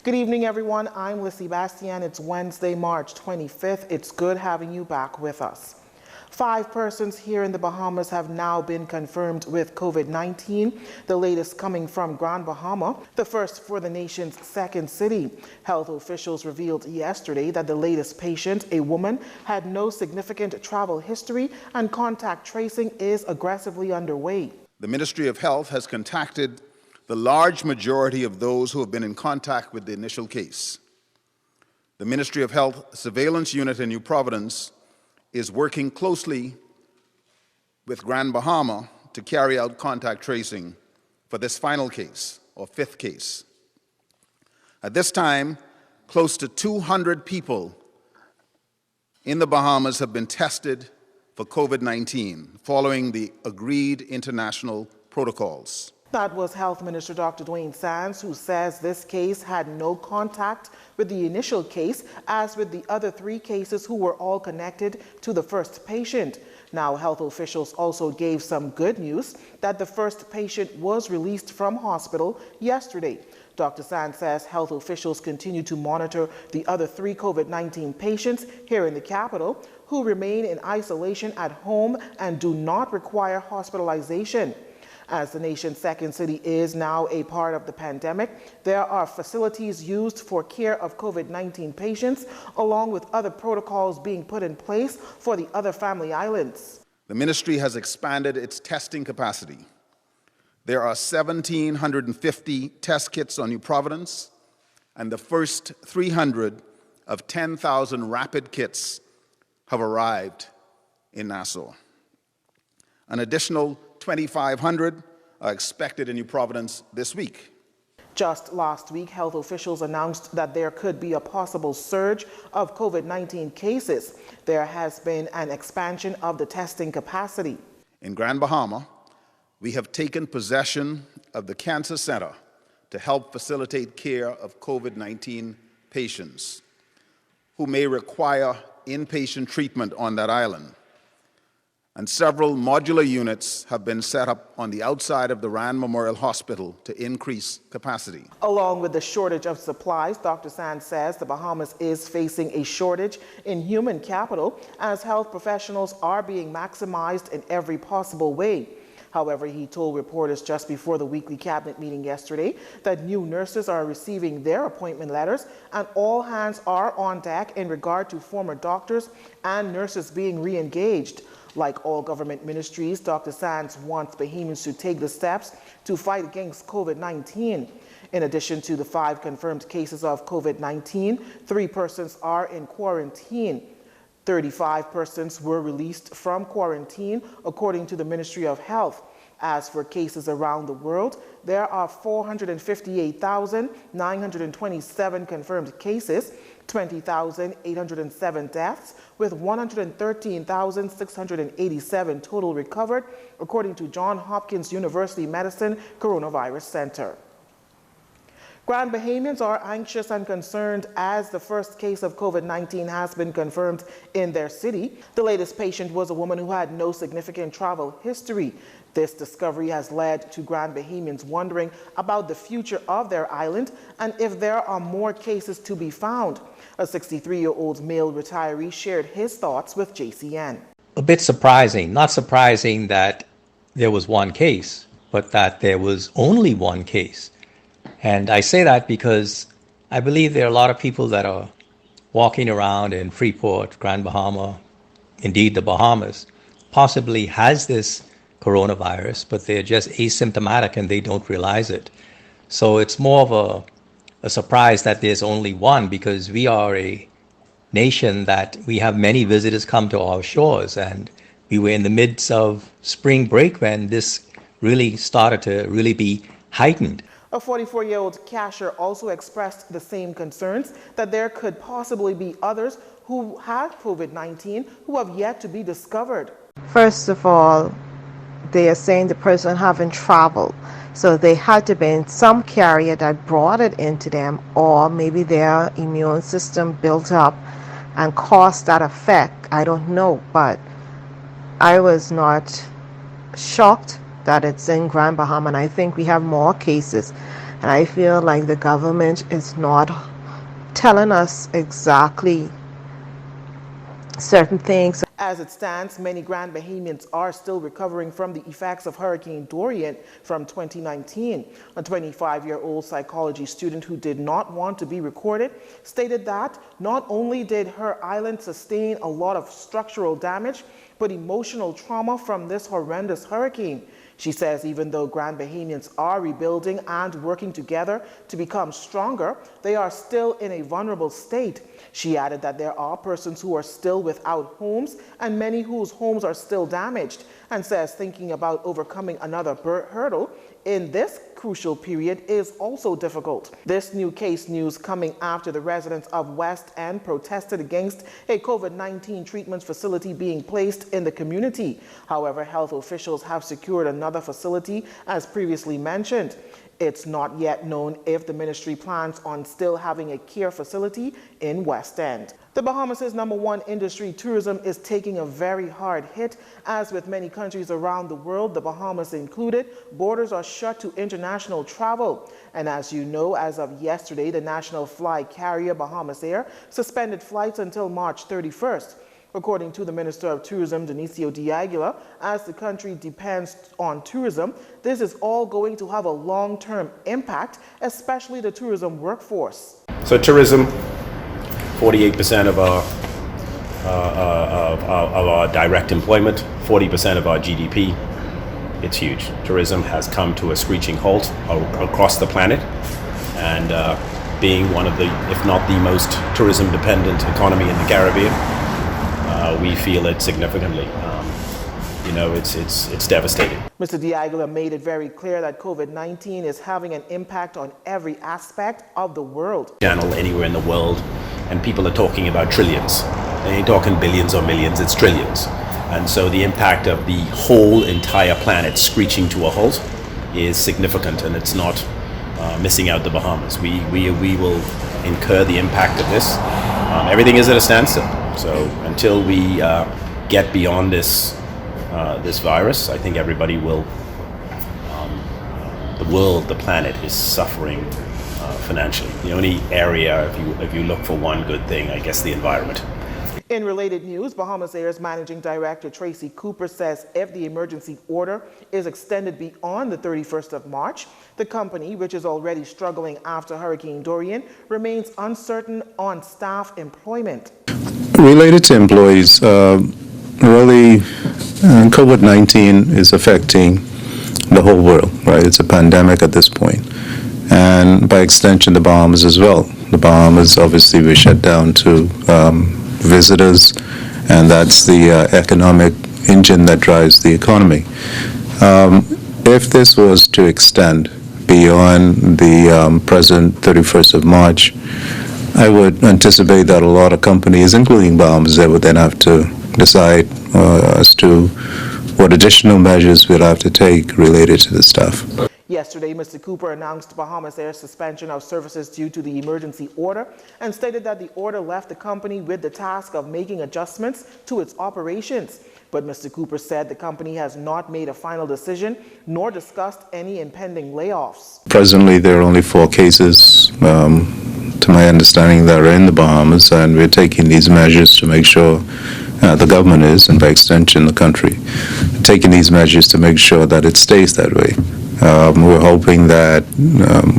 Good evening, everyone. I'm Lissy Bastian. It's Wednesday, March 25th. It's good having you back with us. 5 persons here in the Bahamas have now been confirmed with COVID-19, the latest coming from Grand Bahama, the first for the nation's second city. Health officials revealed yesterday that the latest patient, a woman, had no significant travel history and contact tracing is aggressively underway. The Ministry of Health has contacted the large majority of those who have been in contact with the initial case. The Ministry of Health Surveillance Unit in New Providence is working closely with Grand Bahama to carry out contact tracing for this final case, or 5th case. At this time, close to 200 people in the Bahamas have been tested for COVID-19 following the agreed international protocols. That was Health Minister Dr. Dwayne Sands, who says this case had no contact with the initial case, as with the other 3 cases who were all connected to the first patient. Now, health officials also gave some good news that the first patient was released from hospital yesterday. Dr. Sands says health officials continue to monitor the other 3 COVID-19 patients here in the capital who remain in isolation at home and do not require hospitalization. As the nation's second city is now a part of the pandemic, there are facilities used for care of COVID-19 patients, along with other protocols being put in place for the other family islands. The ministry has expanded its testing capacity. There are 1,750 test kits on New Providence, and the first 300 of 10,000 rapid kits have arrived in Nassau. An additional 2,500 are expected in New Providence this week. Just last week, health officials announced that there could be a possible surge of COVID-19 cases. There has been an expansion of the testing capacity. In Grand Bahama, we have taken possession of the Cancer Center to help facilitate care of COVID-19 patients who may require inpatient treatment on that island. And several modular units have been set up on the outside of the Rand Memorial Hospital to increase capacity. Along with the shortage of supplies, Dr. Sands says the Bahamas is facing a shortage in human capital as health professionals are being maximized in every possible way. However, he told reporters just before the weekly cabinet meeting yesterday that new nurses are receiving their appointment letters and all hands are on deck in regard to former doctors and nurses being re-engaged. Like all government ministries, Dr. Sands wants Bahamians to take the steps to fight against COVID-19. In addition to the 5 confirmed cases of COVID-19, 3 persons are in quarantine. 35 persons were released from quarantine, according to the Ministry of Health. As for cases around the world, there are 458,927 confirmed cases, 20,807 deaths, with 113,687 total recovered, according to Johns Hopkins University Medicine Coronavirus Center. Grand Bahamians are anxious and concerned as the first case of COVID-19 has been confirmed in their city. The latest patient was a woman who had no significant travel history. This discovery has led to Grand Bahamians wondering about the future of their island and if there are more cases to be found. A 63-year-old male retiree shared his thoughts with JCN. A bit surprising. Not surprising that there was one case, but that there was only one case. And I say that because I believe there are a lot of people that are walking around in Freeport, Grand Bahama, indeed the Bahamas, possibly has this coronavirus, but they're just asymptomatic and they don't realize it. So it's more of a surprise that there's only one, because we are a nation that we have many visitors come to our shores, and we were in the midst of spring break when this really started to really be heightened. A 44-year-old cashier also expressed the same concerns that there could possibly be others who had COVID-19 who have yet to be discovered. First of all, they are saying the person haven't traveled, so they had to be some carrier that brought it into them, or maybe their immune system built up and caused that effect. I don't know, but I was not shocked that it's in Grand Bahama, and I think we have more cases. And I feel like the government is not telling us exactly certain things. As it stands, many Grand Bahamians are still recovering from the effects of Hurricane Dorian from 2019. A 25-year-old psychology student who did not want to be recorded stated that not only did her island sustain a lot of structural damage, but emotional trauma from this horrendous hurricane. She says even though Grand Bahamians are rebuilding and working together to become stronger, they are still in a vulnerable state. She added that there are persons who are still without homes and many whose homes are still damaged, and says thinking about overcoming another hurdle in this crucial period is also difficult. This new case news coming after the residents of West End protested against a COVID-19 treatment facility being placed in the community. However, health officials have secured another facility as previously mentioned. It's not yet known if the ministry plans on still having a care facility in West End. The Bahamas' #1 industry, tourism, is taking a very hard hit. As with many countries around the world, the Bahamas included, borders are shut to international travel. And as you know, as of yesterday, the national fly carrier Bahamas Air suspended flights until March 31st. According to the Minister of Tourism, Dionisio de Aguilar, as the country depends on tourism, this is all going to have a long-term impact, especially the tourism workforce. So tourism, 48% of our direct employment, 40% of our GDP. It's huge. Tourism has come to a screeching halt across the planet, and being one of the, if not the most tourism-dependent economy in the Caribbean, we feel it significantly. It's devastating. Mr. de Aguilar made it very clear that COVID-19 is having an impact on every aspect of the world. Channel anywhere in the world, and people are talking about trillions. They ain't talking billions or millions, it's trillions. And so the impact of the whole entire planet screeching to a halt is significant, and it's not missing out the Bahamas. We will incur the impact of this. Everything is at a standstill. So until we get beyond this virus, I think everybody will, the world, the planet is suffering financially. The only area, if you look for one good thing, I guess the environment. In related news, Bahamas Air's Managing Director Tracy Cooper says if the emergency order is extended beyond the 31st of March, the company, which is already struggling after Hurricane Dorian, remains uncertain on staff employment. Related to employees, really, COVID-19 is affecting the whole world, right? It's a pandemic at this point. And by extension, the Bahamas as well. The Bahamas, obviously, were shut down to visitors, and that's the economic engine that drives the economy. If this was to extend beyond the present 31st of March, I would anticipate that a lot of companies, including Bahamas, they would then have to decide as to what additional measures we'll have to take related to the staff. Yesterday, Mr. Cooper announced Bahamas Air's suspension of services due to the emergency order and stated that the order left the company with the task of making adjustments to its operations. But Mr. Cooper said the company has not made a final decision nor discussed any impending layoffs. Presently, there are only 4 cases, to my understanding, that are in the Bahamas, and we're taking these measures to make sure the government is, and by extension the country, taking these measures to make sure that it stays that way. We're hoping that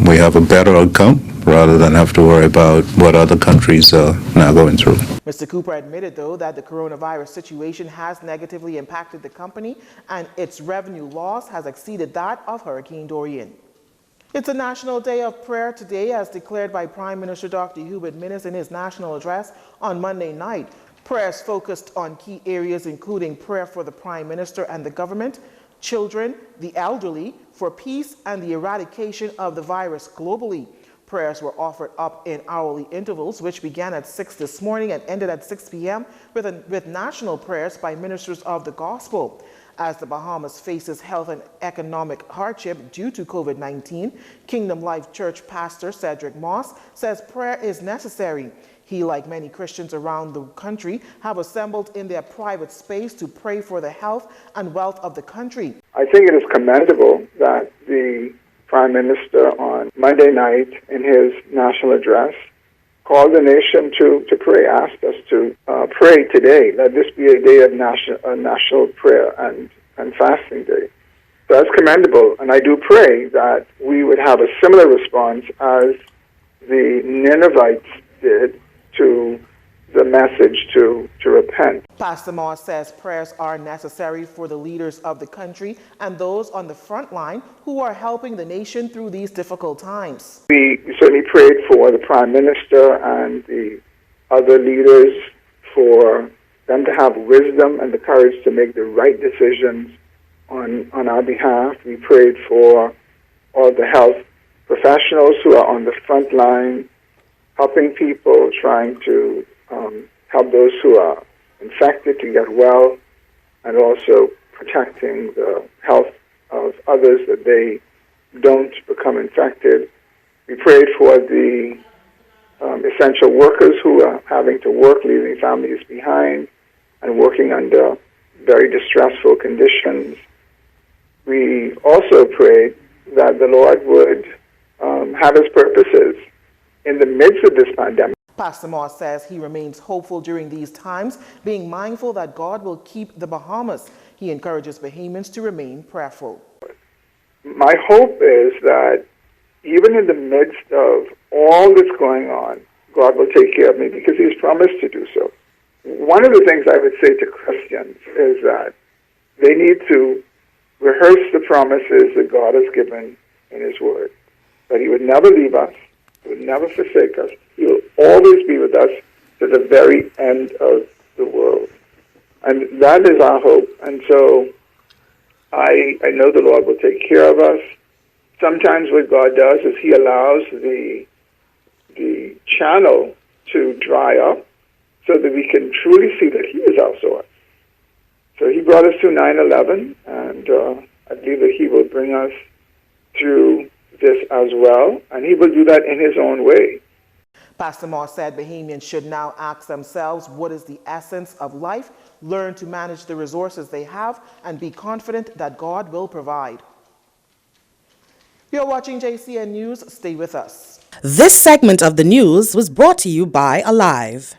we have a better outcome rather than have to worry about what other countries are now going through. Mr. Cooper admitted, though, that the coronavirus situation has negatively impacted the company and its revenue loss has exceeded that of Hurricane Dorian. It's a National Day of Prayer today, as declared by Prime Minister Dr. Hubert Minnis in his national address on Monday night. Prayers focused on key areas including prayer for the Prime Minister and the government, children, the elderly, for peace and the eradication of the virus globally. Prayers were offered up in hourly intervals, which began at 6 this morning and ended at 6 p.m. with national prayers by ministers of the gospel. As the Bahamas faces health and economic hardship due to COVID-19, Kingdom Life Church pastor Cedric Moss says prayer is necessary. He, like many Christians around the country, have assembled in their private space to pray for the health and wealth of the country. I think it is commendable that the Prime Minister on Monday night in his national address called the nation to pray, asked us to pray today. Let this be a day of national prayer and fasting day. So that's commendable, and I do pray that we would have a similar response as the Ninevites did to the message to repent. Pastor Moss says prayers are necessary for the leaders of the country and those on the front line who are helping the nation through these difficult times. We certainly prayed for the Prime Minister and the other leaders for them to have wisdom and the courage to make the right decisions on our behalf. We prayed for all the health professionals who are on the front line, helping people, trying to help those who are infected to get well, and also protecting the health of others that they don't become infected. We prayed for the essential workers who are having to work, leaving families behind, and working under very distressful conditions. We also prayed that the Lord would have his purposes in the midst of this pandemic. Pastor Moss says he remains hopeful during these times, being mindful that God will keep the Bahamas. He encourages Bahamians to remain prayerful. My hope is that even in the midst of all that's going on, God will take care of me because he's promised to do so. One of the things I would say to Christians is that they need to rehearse the promises that God has given in his word, that he would never leave us, he would never forsake us, he will always be with us to the very end of the world. And that is our hope. And so I know the Lord will take care of us. Sometimes what God does is he allows the channel to dry up so that we can truly see that he is our source. So he brought us through 9/11, and I believe that he will bring us through this as well, and he will do that in his own way. Pastor Moss said Bahamians should now ask themselves what is the essence of life, learn to manage the resources they have, and be confident that God will provide. You're watching JCN News. Stay with us. This segment of the news was brought to you by Alive.